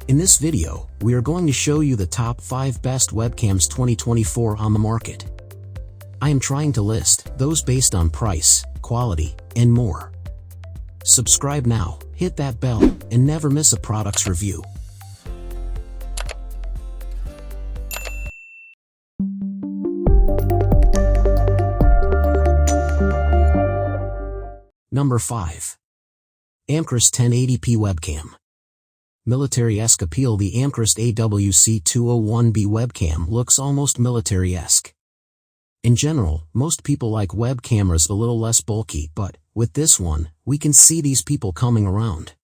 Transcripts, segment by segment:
In this video, we are going to show you the top 5 best webcams 2024 on the market. I am trying to list those based on price, quality, and more. Subscribe now, hit that bell, and never miss a product's review. Number 5. Amcrest 1080p Webcam. Military-esque appeal. The Amcrest AWC-201B webcam looks almost military-esque. In general, most people like web cameras a little less bulky, but with this one, we can see these people coming around.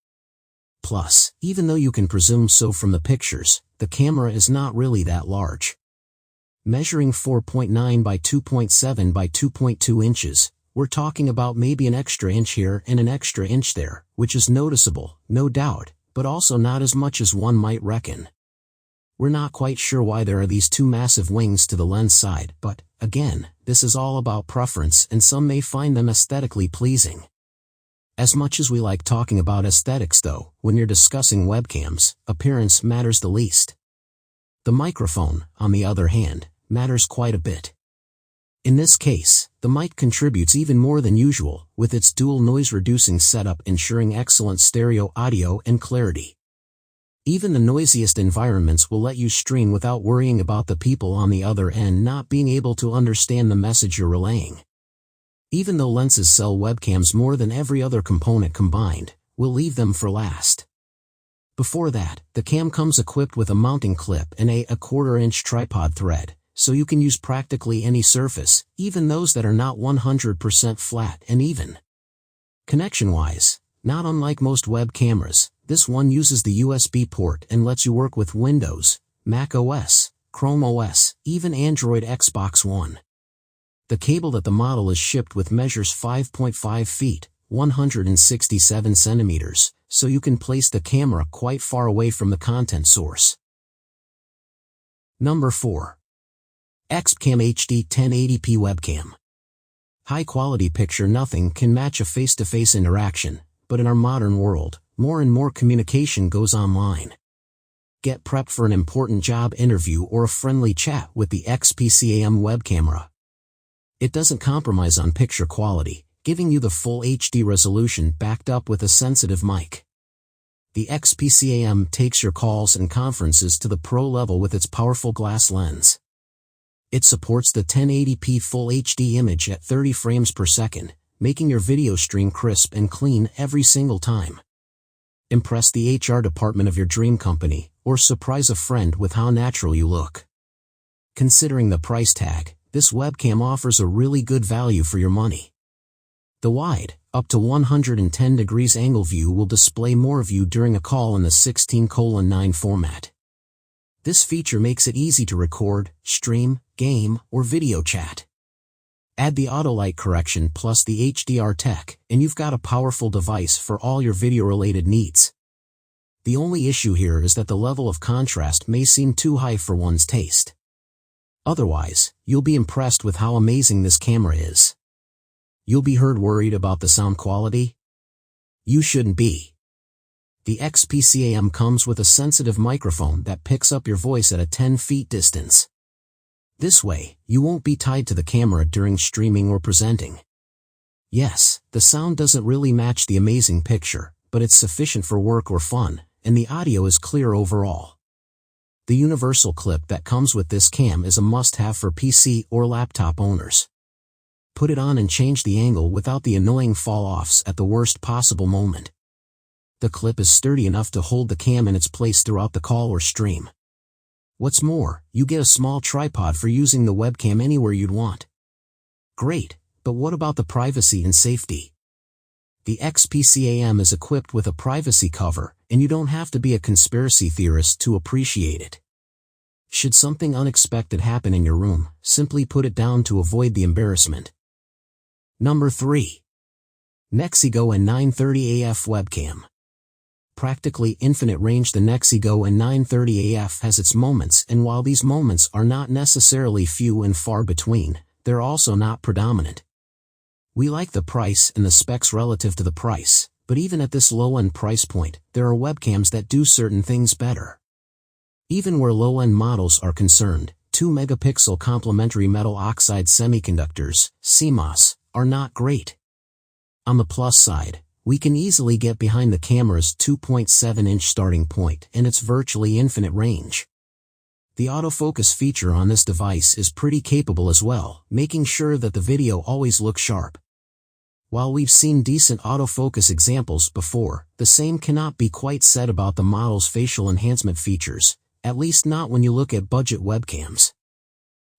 Plus, even though you can presume so from the pictures, the camera is not really that large. Measuring 4.9 by 2.7 by 2.2 inches, we're talking about maybe an extra inch here and an extra inch there, which is noticeable, no doubt, but also not as much as one might reckon. We're not quite sure why there are these two massive wings to the lens side, but, again, this is all about preference and some may find them aesthetically pleasing. As much as we like talking about aesthetics though, when you're discussing webcams, appearance matters the least. The microphone, on the other hand, matters quite a bit. In this case, the mic contributes even more than usual, with its dual noise-reducing setup ensuring excellent stereo audio and clarity. Even the noisiest environments will let you stream without worrying about the people on the other end not being able to understand the message you're relaying. Even though lenses sell webcams more than every other component combined, we'll leave them for last. Before that, the cam comes equipped with a mounting clip and a 1/4 inch tripod thread, so you can use practically any surface, even those that are not 100% flat and even. Connection-wise, not unlike most web cameras, this one uses the USB port and lets you work with Windows, Mac OS, Chrome OS, even Android Xbox One. The cable that the model is shipped with measures 5.5 feet, 167 centimeters, so you can place the camera quite far away from the content source. Number 4. WebCam HD 1080p Webcam. High-quality picture. Nothing can match a face-to-face interaction, but in our modern world, more and more communication goes online. Get prepped for an important job interview or a friendly chat with the WebCam web camera. It doesn't compromise on picture quality, giving you the full HD resolution backed up with a sensitive mic. The WebCam takes your calls and conferences to the pro level with its powerful glass lens. It supports the 1080p Full HD image at 30 frames per second, making your video stream crisp and clean every single time. Impress the HR department of your dream company, or surprise a friend with how natural you look. Considering the price tag, this webcam offers a really good value for your money. The wide, up to 110 degrees angle view will display more of you during a call in the 16:9 format. This feature makes it easy to record, stream, game, or video chat. Add the auto light correction plus the HDR tech, and you've got a powerful device for all your video-related needs. The only issue here is that the level of contrast may seem too high for one's taste. Otherwise, you'll be impressed with how amazing this camera is. You'll be heard worried about the sound quality? You shouldn't be. The WebCam comes with a sensitive microphone that picks up your voice at a 10 feet distance. This way, you won't be tied to the camera during streaming or presenting. Yes, the sound doesn't really match the amazing picture, but it's sufficient for work or fun, and the audio is clear overall. The universal clip that comes with this cam is a must-have for PC or laptop owners. Put it on and change the angle without the annoying fall-offs at the worst possible moment. The clip is sturdy enough to hold the cam in its place throughout the call or stream. What's more, you get a small tripod for using the webcam anywhere you'd want. Great, but what about the privacy and safety? The WebCam is equipped with a privacy cover, and you don't have to be a conspiracy theorist to appreciate it. Should something unexpected happen in your room, simply put it down to avoid the embarrassment. Number 3. Nexigo N930AF Webcam. Practically infinite range. The Nexigo N930AF has its moments, and while these moments are not necessarily few and far between, they're also not predominant. We like the price and the specs relative to the price, But even at this low-end price point, there are webcams that do certain things better. Even where low-end models are concerned, 2-megapixel complementary metal oxide semiconductors, CMOS, are not great. On the plus side, we can easily get behind the camera's 2.7-inch starting point and its virtually infinite range. The autofocus feature on this device is pretty capable as well, making sure that the video always looks sharp. While we've seen decent autofocus examples before, the same cannot be quite said about the model's facial enhancement features, at least not when you look at budget webcams.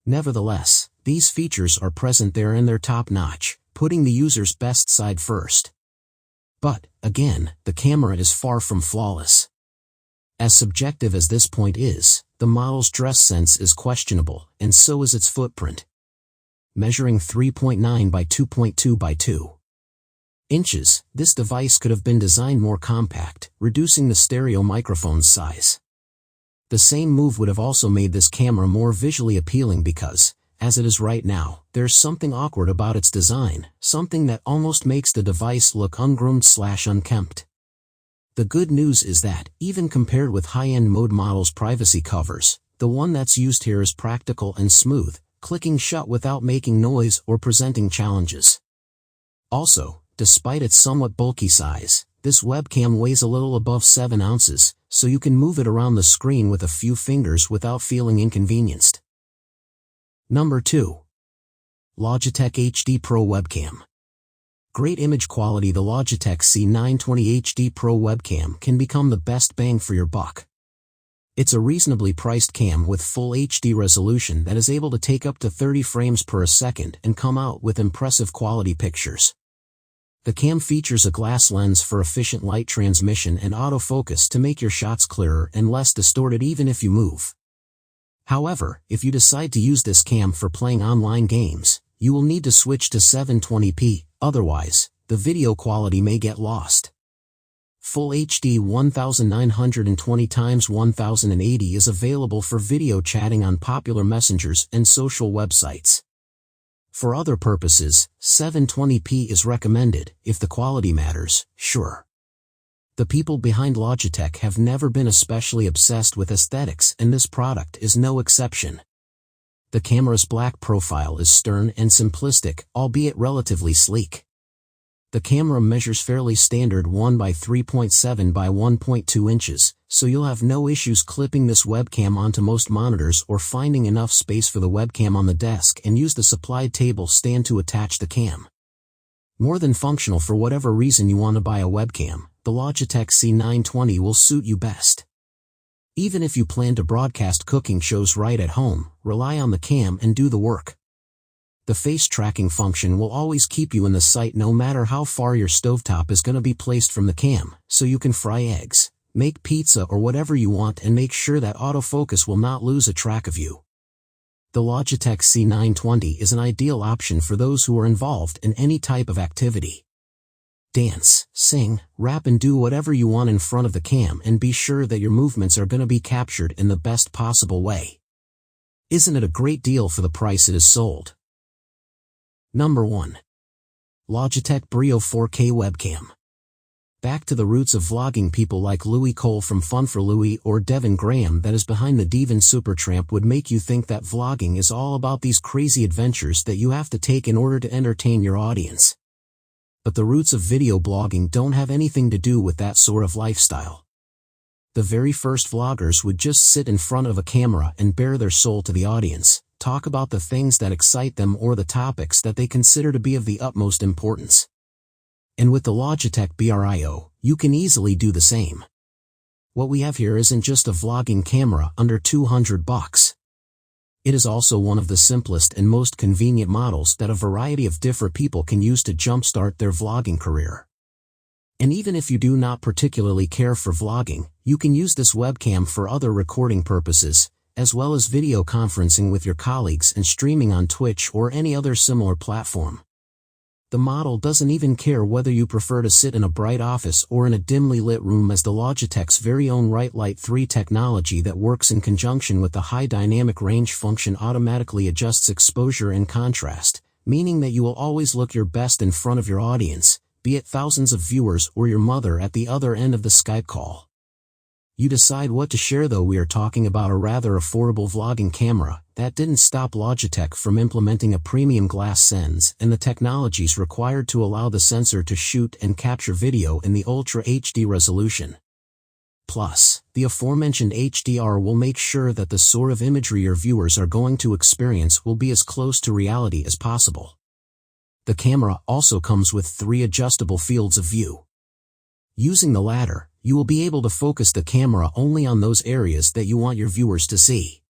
Nevertheless, these features are present there and they're top-notch, putting the user's best side first. But, again, the camera is far from flawless. As subjective as this point is, the model's dress sense is questionable, and so is its footprint. Measuring 3.9 by 2.2 by 2 inches, this device could have been designed more compact, reducing the stereo microphone's size. The same move would have also made this camera more visually appealing because, as it is right now, there's something awkward about its design, something that almost makes the device look ungroomed/unkempt. The good news is that, even compared with high-end mode models' privacy covers, the one that's used here is practical and smooth, clicking shut without making noise or presenting challenges. Also, despite its somewhat bulky size, this webcam weighs a little above 7 ounces, so you can move it around the screen with a few fingers without feeling inconvenienced. Number 2. Logitech HD Pro Webcam. Great image quality. The Logitech C920 HD Pro Webcam can become the best bang for your buck. It's a reasonably priced cam with full HD resolution that is able to take up to 30 frames per second and come out with impressive quality pictures. The cam features a glass lens for efficient light transmission and autofocus to make your shots clearer and less distorted even if you move. However, if you decide to use this cam for playing online games, you will need to switch to 720p, otherwise, the video quality may get lost. Full HD 1920x1080 is available for video chatting on popular messengers and social websites. For other purposes, 720p is recommended, if the quality matters, sure. The people behind Logitech have never been especially obsessed with aesthetics, and this product is no exception. The camera's black profile is stern and simplistic, albeit relatively sleek. The camera measures fairly standard 1 by 3.7 by 1.2 inches, so you'll have no issues clipping this webcam onto most monitors or finding enough space for the webcam on the desk and use the supplied table stand to attach the cam. More than functional. For whatever reason you want to buy a webcam, the Logitech C920 will suit you best. Even if you plan to broadcast cooking shows right at home, rely on the cam and do the work. The face tracking function will always keep you in the sight no matter how far your stovetop is going to be placed from the cam, so you can fry eggs, make pizza or whatever you want and make sure that autofocus will not lose a track of you. The Logitech C920 is an ideal option for those who are involved in any type of activity. Dance, sing, rap and do whatever you want in front of the cam and be sure that your movements are going to be captured in the best possible way. Isn't it a great deal for the price it is sold? Number 1. Logitech Brio 4K Webcam. Back to the roots of vlogging. People like Louis Cole from Fun for Louis or Devin Graham that is behind the Devin Supertramp would make you think that vlogging is all about these crazy adventures that you have to take in order to entertain your audience. But the roots of video blogging don't have anything to do with that sort of lifestyle. The very first vloggers would just sit in front of a camera and bare their soul to the audience, talk about the things that excite them or the topics that they consider to be of the utmost importance. And with the Logitech Brio, you can easily do the same. What we have here isn't just a vlogging camera under $200. It is also one of the simplest and most convenient models that a variety of different people can use to jumpstart their vlogging career. And even if you do not particularly care for vlogging, you can use this webcam for other recording purposes, as well as video conferencing with your colleagues and streaming on Twitch or any other similar platform. The model doesn't even care whether you prefer to sit in a bright office or in a dimly lit room, as the Logitech's very own Right Light 3 technology that works in conjunction with the high dynamic range function automatically adjusts exposure and contrast, meaning that you will always look your best in front of your audience, be it thousands of viewers or your mother at the other end of the Skype call. You decide what to share, though we are talking about a rather affordable vlogging camera. That didn't stop Logitech from implementing a premium glass lens and the technologies required to allow the sensor to shoot and capture video in the Ultra HD resolution. Plus, the aforementioned HDR will make sure that the sort of imagery your viewers are going to experience will be as close to reality as possible. The camera also comes with 3 adjustable fields of view. Using the latter, you will be able to focus the camera only on those areas that you want your viewers to see.